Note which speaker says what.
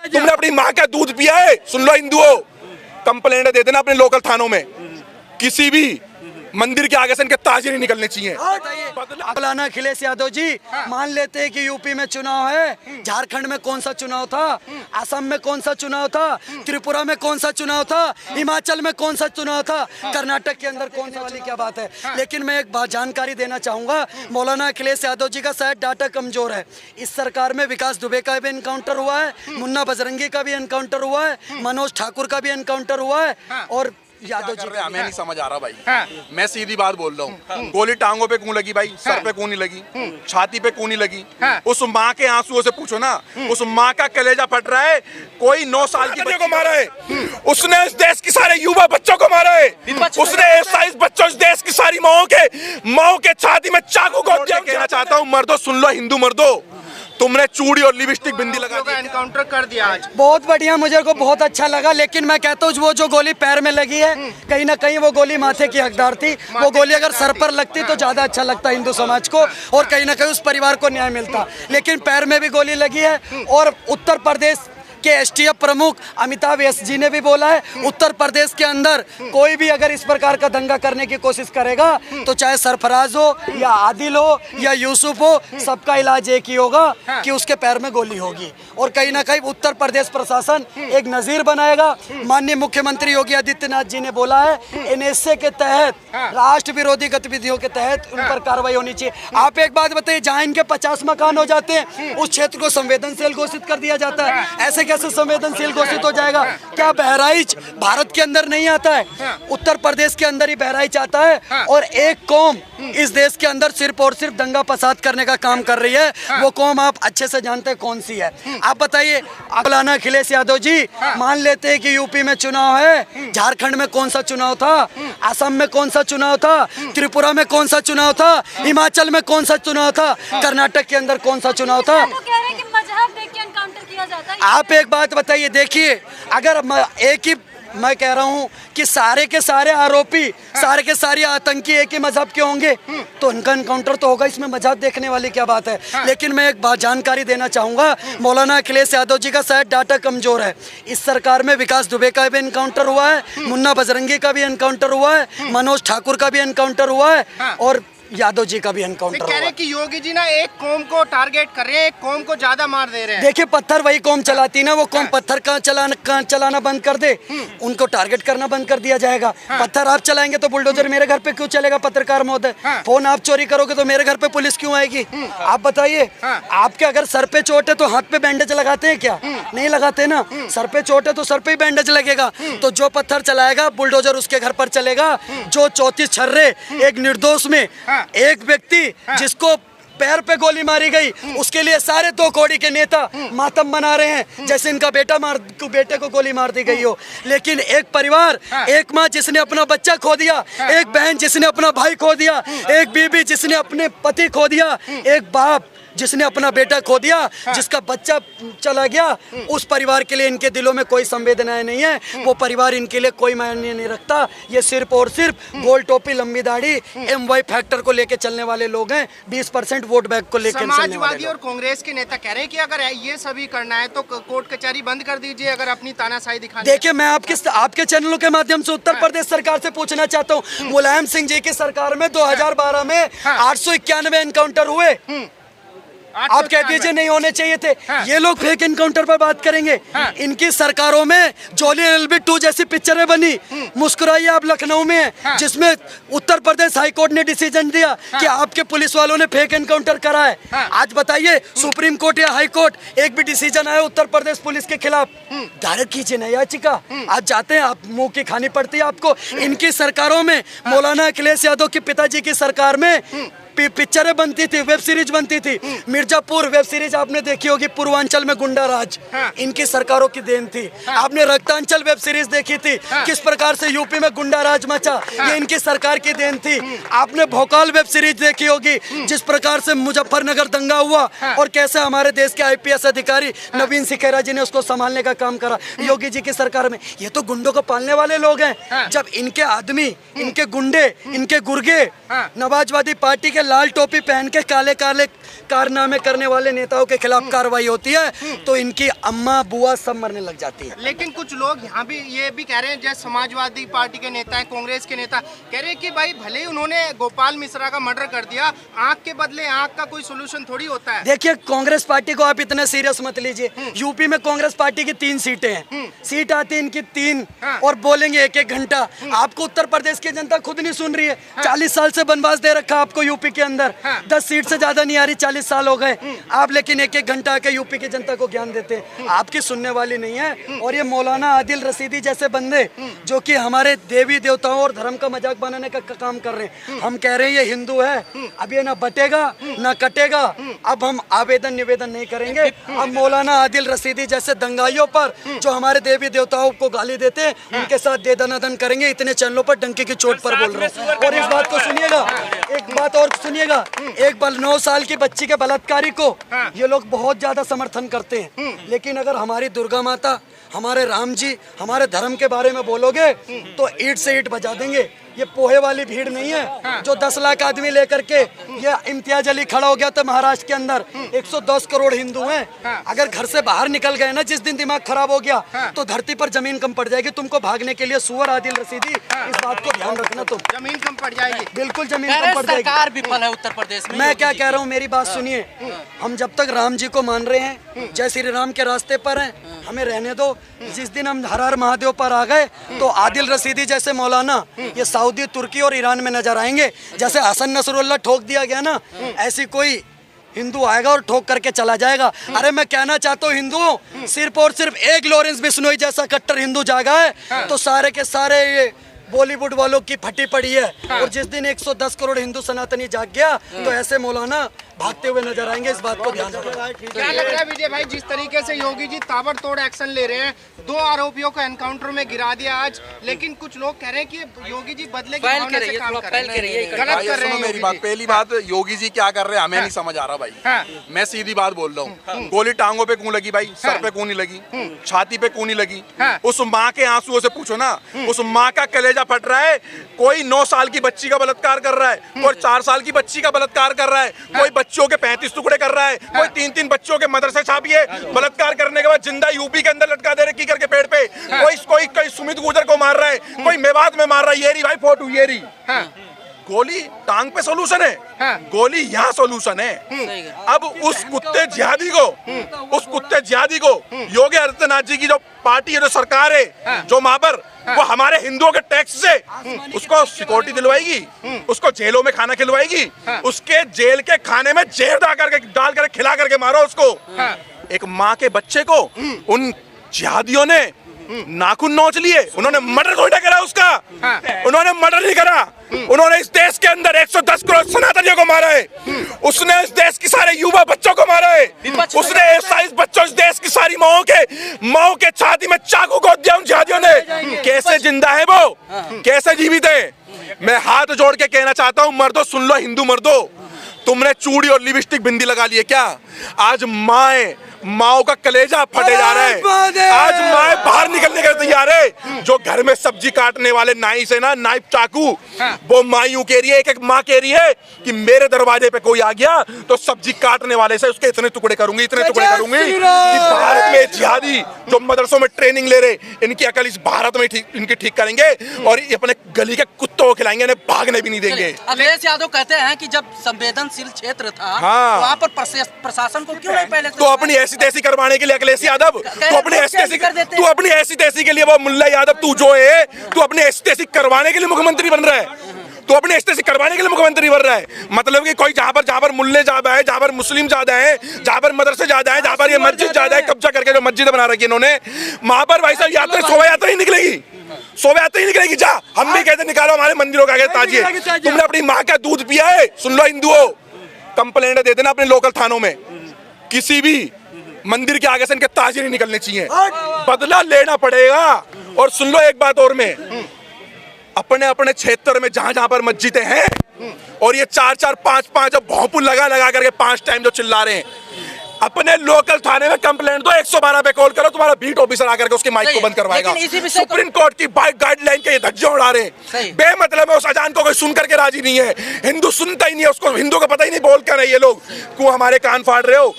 Speaker 1: तुमने अपनी माँ का दूध पिया है? सुन लो हिंदुओं, कंप्लेंट दे देना अपने लोकल थानों में। किसी भी मंदिर के आगे से इनके ताजे नहीं निकलने चाहिए।
Speaker 2: मौलाना अखिलेश यादव जी, मान लेते हैं कि यूपी में चुनाव है, झारखंड में कौन सा चुनाव था, असम में कौन सा चुनाव था, त्रिपुरा में कौन सा चुनाव था, हिमाचल में कौन सा चुनाव था, कर्नाटक के अंदर कौन सा वाली क्या बात है। लेकिन मैं एक बात जानकारी देना चाहूंगा, मौलाना अखिलेश यादव जी का शायद डाटा कमजोर है। इस सरकार में विकास दुबे का भी एनकाउंटर हुआ है, मुन्ना बजरंगी का भी एनकाउंटर हुआ है, मनोज ठाकुर का भी एनकाउंटर हुआ है, और यादव जी
Speaker 1: हमें नहीं समझ आ रहा भाई। मैं सीधी बात बोल रहा हूँ, गोली टांगों पे क्यों लगी भाई? सर पे क्यों नहीं लगी? छाती पे क्यों नहीं लगी? उस माँ के आंसुओं से पूछो ना, उस माँ का कलेजा फट रहा है। कोई 9 साल की बच्ची को मारा है, उसने इस देश के सारे युवा बच्चों को मारा है, उसने 27 बच्चों, इस देश की सारी माओ के छाती में चाकू को कहना चाहता हूँ, मर्दों सुन लो, हिंदू मर्दों, तुमने चूड़ी और लिपस्टिक बिंदी लगा दी,
Speaker 3: एनकाउंटर कर दिया आज।
Speaker 2: बहुत बढ़िया, मुझे को बहुत अच्छा लगा। लेकिन मैं कहता हूँ वो जो गोली पैर में लगी है, कहीं ना कहीं वो गोली माथे की हकदार थी। वो गोली अगर सर पर लगती तो ज्यादा अच्छा लगता हिंदू समाज को, और कहीं ना कहीं उस परिवार को न्याय मिलता। लेकिन पैर में भी गोली लगी है। और उत्तर प्रदेश के एसटीएफ प्रमुख अमिताभ एस जी ने भी बोला है, उत्तर प्रदेश के अंदर कोई भी अगर इस प्रकार का दंगा करने की कोशिश करेगा तो चाहे सरफराज हो या आदिल हो या यूसुफ हो, सबका इलाज एक ही होगा कि उसके पैर में गोली होगी। और कहीं ना कहीं उत्तर प्रदेश प्रशासन एक नजीर बनाएगा। माननीय मुख्यमंत्री योगी आदित्यनाथ जी ने बोला है, एनएसए के तहत, राष्ट्र विरोधी गतिविधियों के तहत उन पर कार्रवाई होनी चाहिए। आप एक बात बताइए, जहाँ इनके 50 मकान हो जाते हैं उस क्षेत्र को संवेदनशील घोषित कर दिया जाता है। ऐसे कैसे संवेदनशील घोषित हो जाएगा? क्या बहराइच भारत के अंदर नहीं आता है? उत्तर प्रदेश के अंदर ही बहराइच आता है। और एक कौम इस देश के अंदर सिर्फ और सिर्फ दंगा फसाद करने का काम कर रही है। वो कौम आप अच्छे से जानते हैं कौन सी है। आप बताइए, मौलाना अखिलेश यादव जी, मान लेते हैं कि यूपी में चुनाव है, झारखंड में कौन सा चुनाव था, असम में कौन सा चुनाव था, त्रिपुरा में कौन सा चुनाव था, हिमाचल में कौन सा चुनाव था, कर्नाटक के अंदर कौन सा चुनाव था। आप एक बात बताइए, देखिए, अगर एक ही मैं कह रहा हूँ कि सारे के सारे आरोपी, सारे के सारे आतंकी एक ही मजहब के होंगे तो उनका एनकाउंटर तो होगा, इसमें मजहब देखने वाली क्या बात है। लेकिन मैं एक बात जानकारी देना चाहूंगा, मौलाना अखिलेश यादव जी का शायद डाटा कमजोर है। इस सरकार में विकास दुबे का भी एनकाउंटर हुआ है, मुन्ना बजरंगी का भी एनकाउंटर हुआ है, मनोज ठाकुर का भी एनकाउंटर हुआ है, और यादव जी का भी एनकाउंटर
Speaker 3: कह रहे हैं कि योगी जी ना एक कौम को टारगेट कर रहे हैं, एक कौम को ज्यादा मार दे रहे हैं।
Speaker 2: देखिए, पत्थर वही कौम चलाती ना, वो कौम पत्थर का चलाना बंद कर दे, उनको टारगेट करना बंद कर दिया जाएगा। पत्थर आप चलाएंगे तो बुलडोजर मेरे घर पे क्यों चलेगा? पत्रकार महोदय, फोन आप चोरी करोगे तो मेरे घर पे पुलिस क्यों आएगी? आप बताइए, आपके अगर सर पे चोट है तो हाथ पे बैंडेज लगाते हैं क्या? नहीं लगाते ना। सर पे चोट है तो सर पे ही बैंडेज लगेगा। तो जो पत्थर चलाएगा बुलडोजर उसके घर पर चलेगा। जो 34 छर्रे एक निर्दोष में, एक व्यक्ति जिसको पैर पे गोली मारी गई, उसके लिए सारे 2 कौड़ी के नेता मातम मना रहे हैं जैसे इनका बेटे को गोली मार दी गई हो। लेकिन एक परिवार, एक माँ जिसने अपना बच्चा खो दिया, एक बहन जिसने अपना भाई खो दिया, एक बीबी जिसने अपने पति खो दिया, एक बाप जिसने अपना बेटा खो दिया, जिसका बच्चा चला गया, उस परिवार के लिए इनके दिलों में कोई संवेदनाएं नहीं है। वो परिवार इनके लिए कोई मायने नहीं रखता। ये सिर्फ और सिर्फ गोल टोपी, लंबी दाढ़ी, MY फैक्टर को लेके चलने वाले लोग हैं। 20% वोट बैंक को लेकर
Speaker 3: समाजवादी और कांग्रेस के नेता कह रहे हैं कि अगर ये सभी करना है तो कोर्ट कचहरी बंद कर दीजिए, अगर अपनी तानाशाही दिखानी।
Speaker 2: देखिए, मैं आपके चैनलों के माध्यम से उत्तर प्रदेश सरकार से पूछना चाहता हूँ, मुलायम सिंह जी की सरकार में 2012 में 891 एनकाउंटर हुए। आप कह दीजिए नहीं होने चाहिए थे। ये लोग फेक एनकाउंटर पर बात करेंगे। इनकी सरकारों में जोली LB2 जैसी पिक्चरें बनी। मुस्कुराइए, आप लखनऊ में हैं, जिसमें उत्तर प्रदेश हाई कोर्ट ने डिसीजन दिया कि आपके पुलिस वालों ने फेक एनकाउंटर करा है। आज बताइए, सुप्रीम कोर्ट या हाई कोर्ट एक भी डिसीजन आया उत्तर प्रदेश पुलिस के खिलाफ, दायर कीजिए ना याचिका। आज जाते हैं, आप मुंह की खानी पड़ती है आपको। इनकी सरकारों में, मौलाना अखिलेश यादव के पिताजी की सरकार में पिक्चरें बनती थी, वेब सीरीज बनती थी। मिर्जापुर वेब सीरीज आपने देखी होगी, पूर्वांचल में गुंडा राज, इनकी सरकारों की देन थी। आपने रक्तांचल वेब सीरीज देखी थी, किस प्रकार से यूपी में गुंडा राज मचा, ये इनकी सरकार की देन थी। आपने भोकाल वेब सीरीज देखी होगी, जिस प्रकार से मुजफ्फरनगर दंगा हुआ और कैसे हमारे देश के IPS अधिकारी नवीन सिखेरा जी ने उसको संभालने का काम करा योगी जी की सरकार में। ये तो गुंडों को पालने वाले लोग हैं। जब इनके आदमी, इनके गुंडे, इनके गुर्गे नवाजवादी पार्टी के लाल टोपी पहन के काले काले कारनामे करने वाले नेताओं के खिलाफ कार्रवाई होती है तो इनकी अम्मा बुआ सब मरने लग जाती है।
Speaker 3: लेकिन कुछ लोग यहाँ भी ये भी कह रहे हैं, जैसे समाजवादी पार्टी के नेता हैं, कांग्रेस के नेता कह रहे हैं कि भाई भले ही उन्होंने गोपाल मिश्रा का मर्डर कर दिया, आंख के बदले आंख का कोई सोल्यूशन थोड़ी होता है।
Speaker 2: देखिए, कांग्रेस पार्टी को आप इतना सीरियस मत लीजिए। यूपी में कांग्रेस पार्टी की 3 सीटें हैं, सीट आती है इनकी 3 और बोलेंगे 1-1 घंटा। आपको उत्तर प्रदेश की जनता खुद नहीं सुन रही है। 40 साल से बनवास दे रखा आपको यूपी के अंदर, 10 सीट से ज्यादा नहीं आ रही, 40 साल हो गए आप, लेकिन 1-1 घंटा के यूपी की जनता को ज्ञान देते हैं। आपकी सुनने वाली नहीं है। और ये मौलाना आदिल रशीदी जैसे बंदे जो कि हमारे देवी देवताओं और धर्म का मजाक बनाने का काम कर रहे हैं। हम कह रहे हैं ये हिंदू है, अब ये ना बटेगा ना कटेगा। अब हम आवेदन निवेदन नहीं करेंगे। अब मौलाना आदिल रशीदी जैसे दंगाइयों पर जो हमारे देवी देवताओं को गाली देते हैं उनके साथ दे दनादन करेंगे। इतने चैनलों पर डंके की चोट पर बोल रहे हैं। और इस बात को सुनिएगा, एक बात और सुनिएगा, एक 9 साल की बच्ची के बलात्कारी को ये लोग बहुत ज्यादा समर्थन करते हैं, लेकिन अगर हमारी दुर्गा माता, हमारे राम जी, हमारे धर्म के बारे में बोलोगे तो ईंट से ईंट बजा देंगे। ये पोहे वाली भीड़ नहीं है जो 10 लाख आदमी लेकर के ये इम्तियाज अली खड़ा हो गया था महाराष्ट्र के अंदर। 110 करोड़ हिंदू हैं। अगर घर से बाहर निकल गए ना, जिस दिन दिमाग खराब हो गया तो धरती पर जमीन कम पड़ जाएगी तुमको भागने के लिए। सुअर आदिल रशीदी, इस बात को ध्यान रखना। तुम
Speaker 3: जमीन कम पड़ जाएगी,
Speaker 2: बिल्कुल जमीन कम पड़ जाएगी।
Speaker 4: सरकार विफल है उत्तर प्रदेश में।
Speaker 2: मैं क्या कह रहा हूँ, मेरी बात सुनिए। हम जब तक राम जी को मान रहे हैं, जय श्री राम के रास्ते पर हैं, हमें रहने दो। जिस दिन हम हर हर महादेव पर आ गए तो आदिल रशीदी जैसे मौलाना ये सऊदी, तुर्की और ईरान में नजर आएंगे। जैसे हसन नसरुल्लाह ठोक दिया गया ना, ऐसी कोई हिंदू आएगा और ठोक करके चला जाएगा। अरे मैं कहना चाहता हूँ, हिंदुओं सिर्फ और सिर्फ एक लॉरेंस बिश्नोई जैसा कट्टर हिंदू जागा है तो सारे के सारे ये बॉलीवुड वालों की फटी पड़ी है। और जिस दिन 110 करोड़ हिंदू सनातनी जाग गया तो ऐसे मौलाना भागते हुए नजर आएंगे। इस बात को ध्यान रखें।
Speaker 3: क्या लग रहा है विजय भाई, जिस तरीके से योगी जी ताबड़तोड़ एक्शन ले रहे हैं, 2 आरोपियों को एनकाउंटर में गिरा दिया आज, लेकिन कुछ लोग कह रहे हैं कि योगी जी बदले की भावना से काम कर रहे हैं, गलत कर रहे हैं।
Speaker 1: मेरी बात, पहली बात, योगी जी क्या कर रहे हैं हमें नहीं समझ आ रहा भाई। मैं सीधी बात बोल रहा हूँ, गोली टांगों पे क्यों लगी भाई, सर पे क्यों नहीं लगी, छाती पे क्यों नहीं लगी? उस माँ के आंसुओं से पूछो ना। उस माँ का कलेजा फट रहा है। कोई 9 साल की बच्ची का बलात्कार कर रहा है, कोई 4 साल की बच्ची का बलात्कार कर रहा है, कोई बच्चों के 35 टुकड़े कर रहा है, कोई 3-3 बच्चों के मदरसे छापिए, बलात्कार करने के बाद जिंदा यूपी के अंदर लटका दे रहे की करके पेड़ पे, कोई सुमित गुर्जर को मार रहा है, कोई मेवात में मार रहा है। ये रही भाई फोटो, ये रही। गोली टांग पे सोल्यूशन है, गोली यहाँ सोल्यूशन है। अब उस कुत्ते जिहादी को योगी आदित्यनाथ जी की जो पार्टी है, जो सरकार है, जो माबर, वो हमारे हिंदुओं के टैक्स से उसको सिक्योरिटी दिलवाएगी, उसको जेलों में खाना खिलवाएगी, उसके जेल के खाने में जहर डाल करके खिला करके मारो उसको। एक माँ के बच्चे को उन जिहादियों ने नाखून नोच लिए। उन्होंने मर्डर थोड़ी ना करा उसका, उन्होंने मर्डर नहीं करा। उन्होंने इस देश के अंदर 110 करोड़ सनातनियों को मारा है। उसने इस देश की सारे युवा बच्चों को मारा है। उसने 27 बच्चों, इस देश की सारी माओ के छाती में चाकू गोद दिया उन जिहादियों ने। कैसे जिंदा है वो, कैसे जीवित है? मैं हाथ जोड़ के कहना चाहता हूँ, मर्दो सुन लो, हिंदू मर्दो, तुमने चूड़ी और लिपस्टिक बिंदी लगा ली है क्या? आज माओ का कलेजा फटे जा रहा है। आज माए बाहर निकलने के तैयार है। जो घर में सब्जी काटने वाले नाई से ना, नाइफ चाकू, वो माँ यूं कह रही है, एक माँ कह रही है कि मेरे दरवाजे पे कोई आ गया तो सब्जी काटने वाले से उसके इतने टुकड़े करूंगी, इतने टुकड़े करूंगी। कि भारत में जिहादी जो मदरसों में ट्रेनिंग ले रहे, इनकी अकल इस भारत में इनकी ठीक करेंगे और अपने गली के कुत्तों को खिलाएंगे, इन्हें भागने भी नहीं देंगे।
Speaker 4: अखिलेश यादव कहते हैं कि जब संवेदनशील क्षेत्र था वहाँ पर प्रशासन को क्यों नहीं पहले
Speaker 1: तो अपनी ऐसी तैसी करवाने के लिए अखिलेश यादव, तू अपनी ऐसी तैसी के लिए, वो मुल्ला यादव तू जो है, तू अपनी ऐसी तैसी करवाने के लिए मुख्यमंत्री बन रहा है। तो अपने ऐसी करवाने के लिए मुख्यमंत्री बन रहा है। मतलब कि कोई जहाँ पर मुल्ले ज्यादा है, जहाँ पर मुस्लिम ज्यादा है, जहाँ पर मदरसे ज्यादा है, जहाँ पर ये मस्जिद ज्यादा है, कब्जा करके जो मस्जिद बना रखी है इन्होंने, वहां पर भाई साहब यात्रा, शोभा यात्रा ही निकलेगी, शोभा यात्रा ही निकलेगी। जा, हम भी कहते निकालो हमारे मंदिरों का ताजिए। तुमने अपनी माँ का दूध पिया है? सुन लो हिंदुओं, कंप्लेंट दे देना अपने लोकल थानों में। किसी भी मंदिर के आगे से इनके ताजे नहीं निकलने चाहिए, बदला लेना पड़ेगा। और सुन लो एक बात और, में अपने अपने क्षेत्र में जहां पर मस्जिदें हैं और ये 4-4, 5-5 भोंपू लगा करके 5 टाइम जो चिल्ला रहे हैं, अपने लोकल थाने में कंप्लेंट दो, 112 पे कॉल करो, तुम्हारा बीट ऑफिसर आकर के उसके माइक को बंद करवाएगा। सुप्रीम कोर्ट की गाइडलाइन के ये धज्जियां उड़ा रहे हैं बेमतलब है। उस अजान को कोई सुन करके राजी नहीं है, हिंदू सुनता ही नहीं है उसको, हिंदू को पता ही नहीं बोल क्या रहे ये लोग, क्यों हमारे कान फाड़ रहे हो।